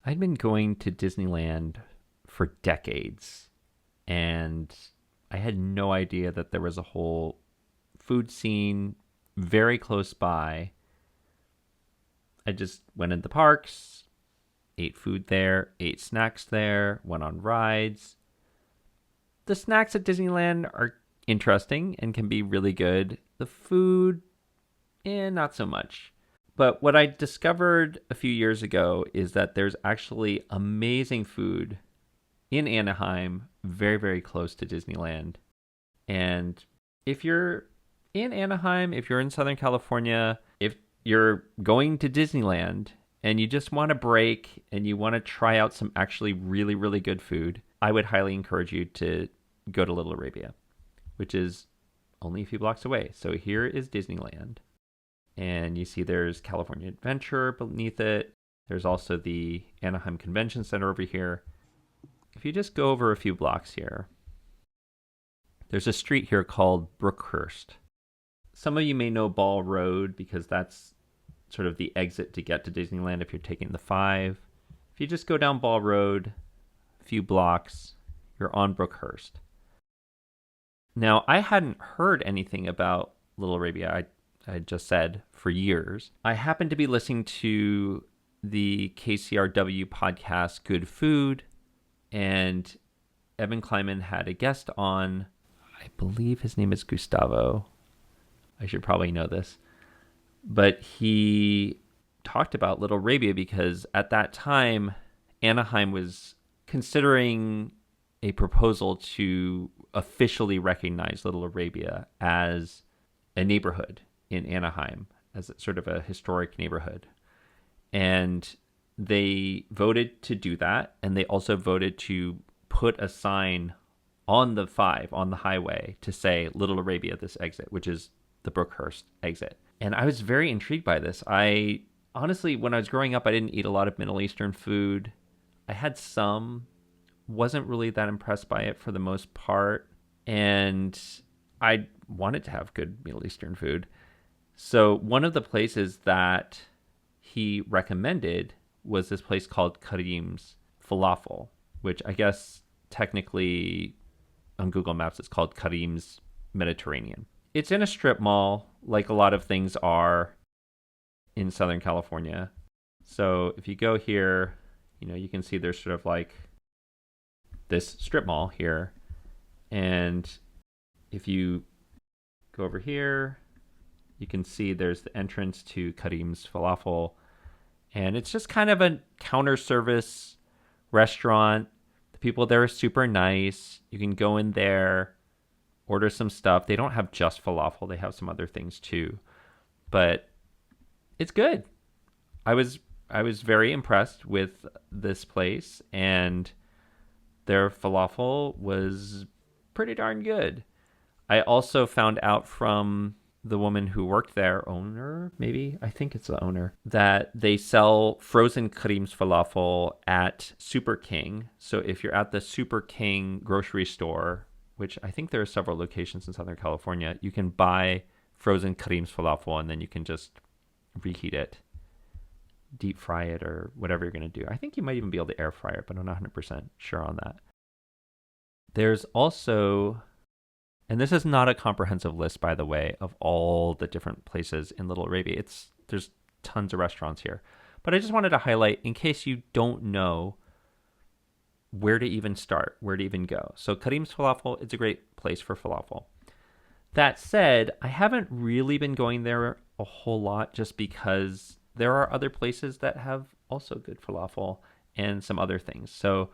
I'd been going to Disneyland for decades, and I had no idea that there was a whole food scene very close by. I just went in the parks, ate food there, ate snacks there, went on rides. The snacks at Disneyland are interesting and can be really good. The food, not so much. But what I discovered a few years ago is that there's actually amazing food in Anaheim, very, very close to Disneyland. And if you're in Anaheim, if you're in Southern California, if you're going to Disneyland and you just want a break and you want to try out some actually really, really good food, I would highly encourage you to go to Little Arabia, which is only a few blocks away. So here is Disneyland. And you see there's California Adventure beneath it. There's also the Anaheim Convention Center over here. If you just go over a few blocks here, there's a street here called Brookhurst. Some of you may know Ball Road because that's sort of the exit to get to Disneyland if you're taking the 5. If you just go down Ball Road a few blocks, you're on Brookhurst. Now, I hadn't heard anything about Little Arabia, I just said, for years. I happened to be listening to the KCRW podcast Good Food, and Evan Kleiman had a guest on. I believe his name is Gustavo. I should probably know this. But he talked about Little Arabia because at that time, Anaheim was considering a proposal to officially recognize Little Arabia as a neighborhood in Anaheim, as sort of a historic neighborhood. And they voted to do that. And they also voted to put a sign on the 5, on the highway, to say Little Arabia, this exit, which is the Brookhurst exit. And I was very intrigued by this. I honestly, when I was growing up, I didn't eat a lot of Middle Eastern food. I had some, wasn't really that impressed by it for the most part. And I wanted to have good Middle Eastern food. So one of the places that he recommended was this place called Kareem's Falafel, which I guess technically on Google Maps it's called Kareem's Mediterranean. It's in a strip mall, like a lot of things are in Southern California. So if you go here, you can see there's sort of like this strip mall here. And if you go over here, you can see there's the entrance to Kareem's Falafel. And it's just kind of a counter service restaurant. The people there are super nice. You can go in there, order some stuff. They don't have just falafel. They have some other things too. But it's good. I was very impressed with this place, and their falafel was pretty darn good. I also found out from the woman who worked there, owner, maybe, I think it's the owner, that they sell frozen Kareem's falafel at Super King. So if you're at the Super King grocery store, which I think there are several locations in Southern California, you can buy frozen Kareem's falafel and then you can just reheat it, deep fry it, or whatever you're going to do. I think you might even be able to air fry it, but I'm not 100% sure on that. There's also, and this is not a comprehensive list, by the way, of all the different places in Little Arabia. There's tons of restaurants here. But I just wanted to highlight, in case you don't know where to even start, where to even go. So Kareem's Falafel, it's a great place for falafel. That said, I haven't really been going there a whole lot just because there are other places that have also good falafel and some other things. So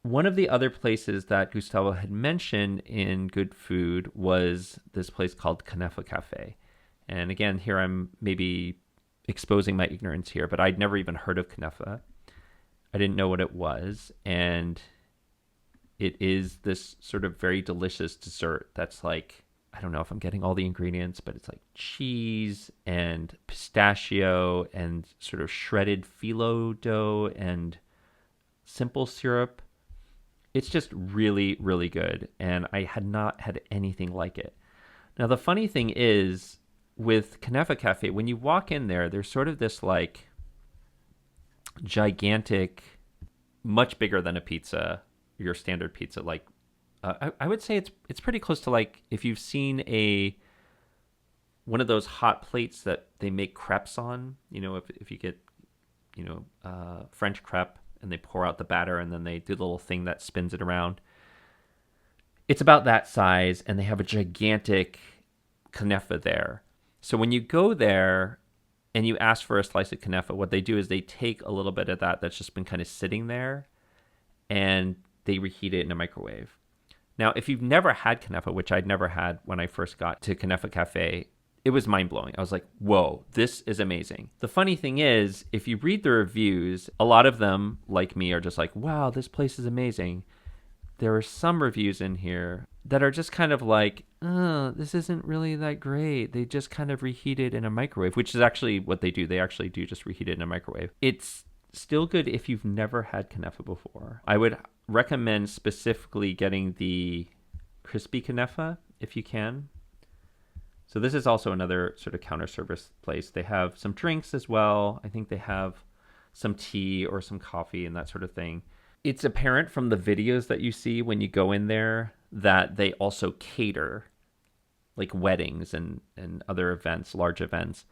one of the other places that Gustavo had mentioned in Good Food was this place called Knafeh Cafe. And again, here I'm maybe exposing my ignorance here, but I'd never even heard of Knafeh. I didn't know what it was. And it is this sort of very delicious dessert that's like, I don't know if I'm getting all the ingredients, but it's like cheese and pistachio and sort of shredded phyllo dough and simple syrup. It's just really, really good. And I had not had anything like it. Now, the funny thing is, with Knafeh Cafe, when you walk in there, there's sort of this like gigantic, much bigger than a pizza, your standard pizza. Like I would say it's pretty close to like if you've seen a one of those hot plates that they make crepes on. You know, if you get French crepe and they pour out the batter and then they do the little thing that spins it around. It's about that size, and they have a gigantic Knafeh there. So when you go there and you ask for a slice of Knafeh, what they do is they take a little bit of that that's just been kind of sitting there, and they reheat it in a microwave. Now, if you've never had Knafeh, which I'd never had when I first got to Knafeh Cafe, it was mind-blowing. I was like, whoa, this is amazing. The funny thing is, if you read the reviews, a lot of them, like me, are just like, wow, this place is amazing. There are some reviews in here that are just kind of like, oh, this isn't really that great. They just kind of reheat it in a microwave, which is actually what they do. They actually do just reheat it in a microwave. It's still good if you've never had Knafeh before. I would recommend specifically getting the crispy Knafeh if you can. So this is also another sort of counter service place. They have some drinks as well. I think they have some tea or some coffee and that sort of thing. It's apparent from the videos that you see when you go in there that they also cater like weddings and other events, large events.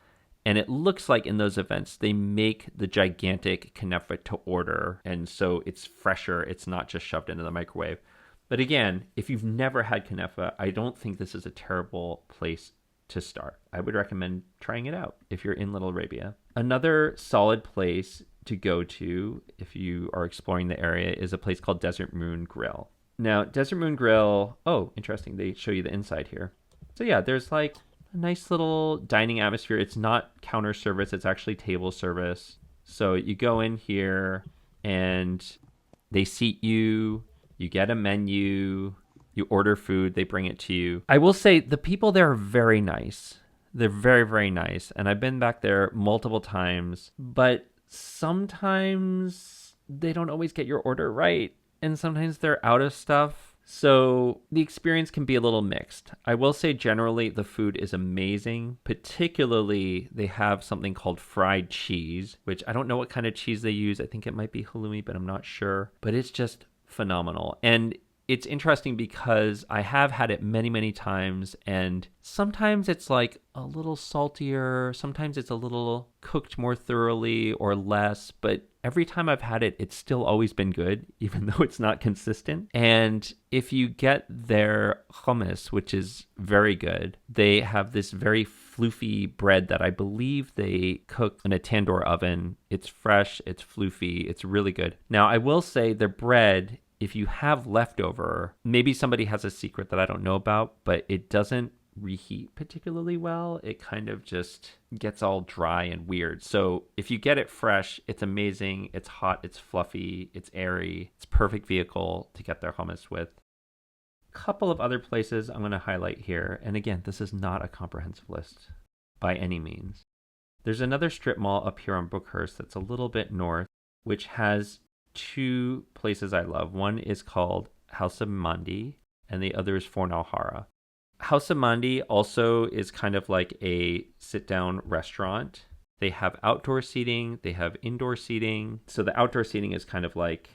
And it looks like in those events, they make the gigantic Knafeh to order. And so it's fresher. It's not just shoved into the microwave. But again, if you've never had Knafeh, I don't think this is a terrible place to start. I would recommend trying it out if you're in Little Arabia. Another solid place to go to if you are exploring the area is a place called Desert Moon Grill. Now, Desert Moon Grill, oh, interesting. They show you the inside here. So yeah, there's like a nice little dining atmosphere. It's not counter service. It's actually table service. So you go in here and they seat you. You get a menu. You order food. They bring it to you. I will say the people there are very nice. They're very, very nice. And I've been back there multiple times. But sometimes they don't always get your order right. And sometimes they're out of stuff. So the experience can be a little mixed. I will say generally the food is amazing. Particularly they have something called fried cheese, which I don't know what kind of cheese they use. I think it might be halloumi, but I'm not sure. But it's just phenomenal. And it's interesting because I have had it many, many times, and sometimes it's like a little saltier, sometimes it's a little cooked more thoroughly or less, but every time I've had it, it's still always been good, even though it's not consistent. And if you get their hummus, which is very good, they have this very floofy bread that I believe they cook in a tandoor oven. It's fresh, it's floofy, it's really good. Now, I will say their bread, if you have leftover, maybe somebody has a secret that I don't know about, but it doesn't reheat particularly well. It kind of just gets all dry and weird. So if you get it fresh, it's amazing. It's hot, it's fluffy, it's airy. It's a perfect vehicle to get their hummus with. A couple of other places I'm going to highlight here. And again, this is not a comprehensive list by any means. There's another strip mall up here on Brookhurst that's a little bit north, which has two places I love. One is called House of Mandi, and the other is Forn Al Hara. House of Mandi also is kind of like a sit-down restaurant. They have outdoor seating, they have indoor seating. So the outdoor seating is kind of like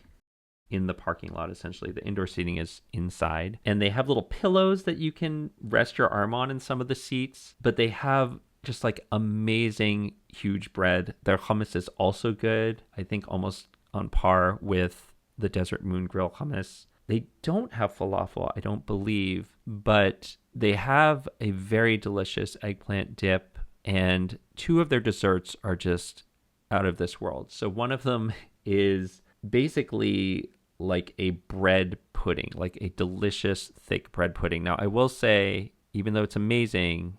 in the parking lot, essentially. The indoor seating is inside. And they have little pillows that you can rest your arm on in some of the seats, but they have just like amazing, huge bread. Their hummus is also good. I think almost on par with the Desert Moon Grill hummus. They don't have falafel, I don't believe, but they have a very delicious eggplant dip, and two of their desserts are just out of this world. So one of them is basically like a bread pudding, like a delicious thick bread pudding. Now, I will say, even though it's amazing,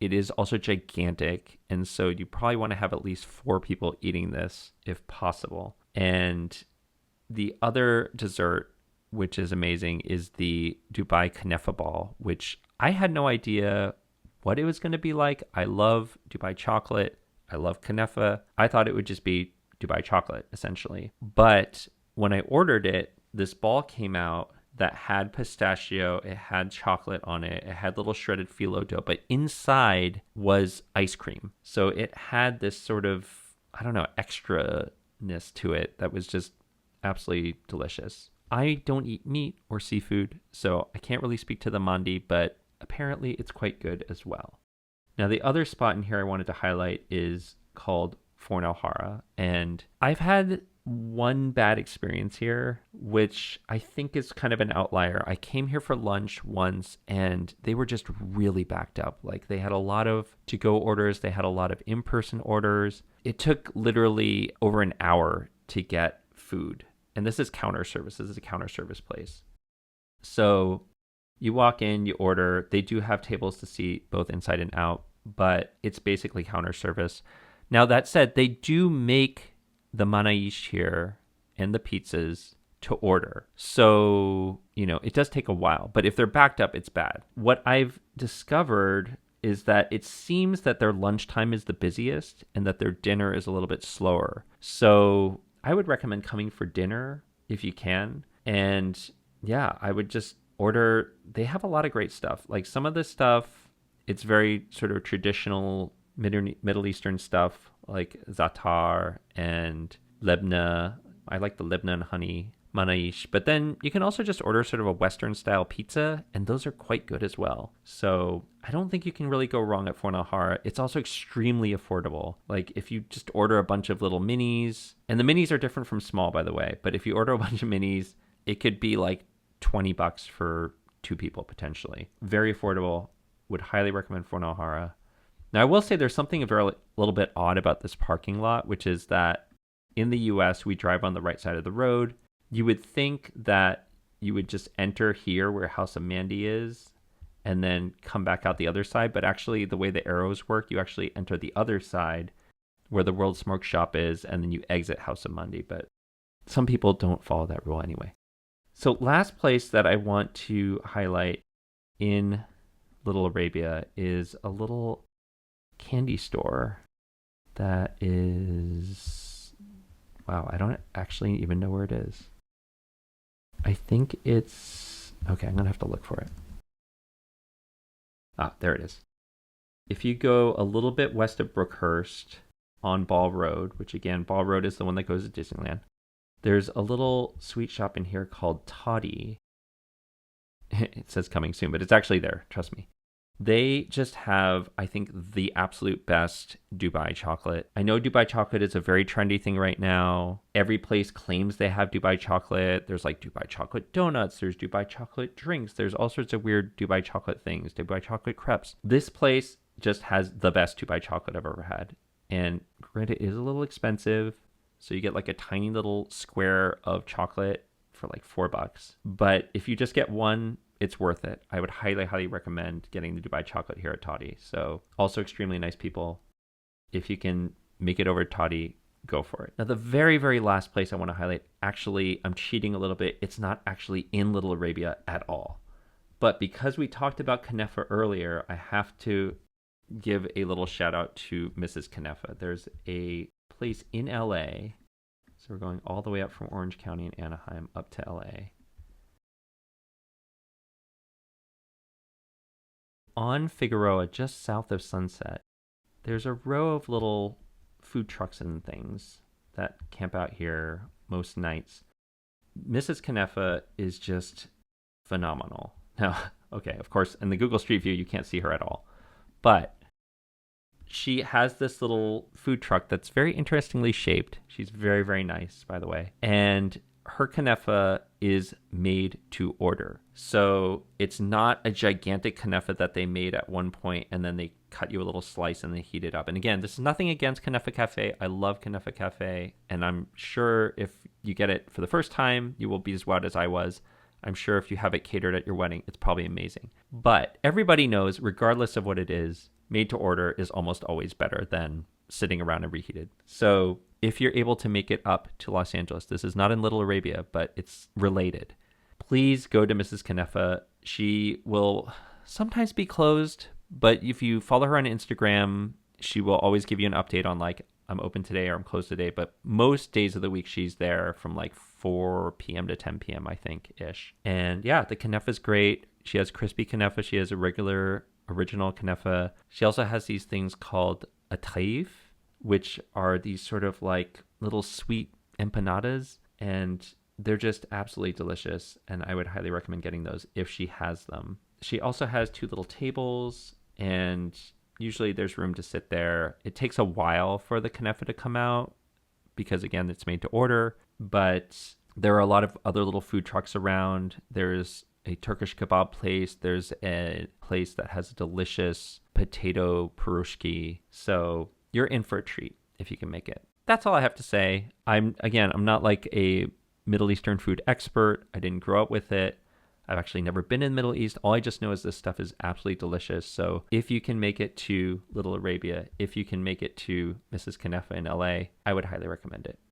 it is also gigantic, and so you probably want to have at least 4 people eating this if possible. And the other dessert, which is amazing, is the Dubai Knafeh ball, which I had no idea what it was going to be like. I love Dubai chocolate. I love Knafeh. I thought it would just be Dubai chocolate, essentially. But when I ordered it, this ball came out that had pistachio, it had chocolate on it, it had little shredded phyllo dough, but inside was ice cream. So it had this sort of, I don't know, extra saltiness to it that was just absolutely delicious. I don't eat meat or seafood, so I can't really speak to the Mandi, but apparently it's quite good as well. Now, the other spot in here I wanted to highlight is called Forn Al Hara, and I've had one bad experience here, which I think is kind of an outlier. I came here for lunch once and they were just really backed up. Like they had a lot of to-go orders, they had a lot of in-person orders. It took literally over an hour to get food. And this is counter service. This is a counter service place. So you walk in, you order. They do have tables to seat both inside and out, but it's basically counter service. Now, that said, they do make the manaish here and the pizzas to order. So, it does take a while, but if they're backed up, it's bad. What I've discovered is that it seems that their lunchtime is the busiest and that their dinner is a little bit slower. So I would recommend coming for dinner if you can. And yeah, I would just order. They have a lot of great stuff. Like some of this stuff, it's very sort of traditional Middle Eastern stuff like za'atar and lebna. I like the lebna and honey manaish. But then you can also just order sort of a Western style pizza, and those are quite good as well. So I don't think you can really go wrong at Forn Al Hara. It's also extremely affordable. Like if you just order a bunch of little minis, and the minis are different from small, by the way, but if you order a bunch of minis, it could be like $20 for 2 people potentially. Very affordable. Would highly recommend Forn Al Hara. Now, I will say there's something a little bit odd about this parking lot, which is that in the US, we drive on the right side of the road. You would think that you would just enter here where House of Mandi is and then come back out the other side. But actually, the way the arrows work, you actually enter the other side where the World Smoke Shop is, and then you exit House of Mandi. But some people don't follow that rule anyway. So last place that I want to highlight in Little Arabia is a little candy store that is, wow, I don't actually even know where it is. I think it's, okay, I'm gonna have to look for it. There it is. If you go a little bit west of Brookhurst on Ball Road, which again, Ball Road is the one that goes to Disneyland, there's a little sweet shop in here called Tawdi. It says coming soon, but it's actually there, trust me. They just have, I think, the absolute best Dubai chocolate. I know Dubai chocolate is a very trendy thing right now. Every place claims they have Dubai chocolate. There's like Dubai chocolate donuts. There's Dubai chocolate drinks. There's all sorts of weird Dubai chocolate things, Dubai chocolate crepes. This place just has the best Dubai chocolate I've ever had. And granted, it is a little expensive. So you get like a tiny little square of chocolate for like $4. But if you just get one, it's worth it. I would highly, highly recommend getting the Dubai chocolate here at Tawdi. So also extremely nice people. If you can make it over to Tawdi, go for it. Now, the very, very last place I want to highlight, actually, I'm cheating a little bit. It's not actually in Little Arabia at all. But because we talked about Knafeh earlier, I have to give a little shout out to Mrs. Knafeh. There's a place in LA. So we're going all the way up from Orange County and Anaheim up to LA. On Figueroa, just south of Sunset, there's a row of little food trucks and things that camp out here most nights. Mrs. Knafeh is just phenomenal. Now, okay, of course, in the Google Street View, you can't see her at all. But she has this little food truck that's very interestingly shaped. She's very, very nice, by the way. And her Knafeh is made to order. So it's not a gigantic Knafeh that they made at one point and then they cut you a little slice and they heat it up. And again, this is nothing against Knafeh Cafe. I love Knafeh Cafe. And I'm sure if you get it for the first time, you will be as wowed as I was. I'm sure if you have it catered at your wedding, it's probably amazing. But everybody knows, regardless of what it is, made to order is almost always better than sitting around and reheated. So if you're able to make it up to Los Angeles, this is not in Little Arabia, but it's related, please go to Mrs. Knafeh. She will sometimes be closed, but if you follow her on Instagram, she will always give you an update on like, I'm open today or I'm closed today. But most days of the week, she's there from like 4 p.m. to 10 p.m., I think, ish. And yeah, the Knafeh is great. She has crispy Knafeh. She has a regular original Knafeh. She also has these things called a taif, which are these sort of like little sweet empanadas, and they're just absolutely delicious. And I would highly recommend getting those if she has them. She also has two little tables, and usually there's room to sit there. It takes a while for the Knafeh to come out because, again, it's made to order, but there are a lot of other little food trucks around. There's a Turkish kebab place. There's a place that has a delicious potato piroshki. So you're in for a treat if you can make it. That's all I have to say. I'm not like a Middle Eastern food expert. I didn't grow up with it. I've actually never been in the Middle East. All I just know is this stuff is absolutely delicious. So if you can make it to Little Arabia, if you can make it to Mrs. Knafeh in LA, I would highly recommend it.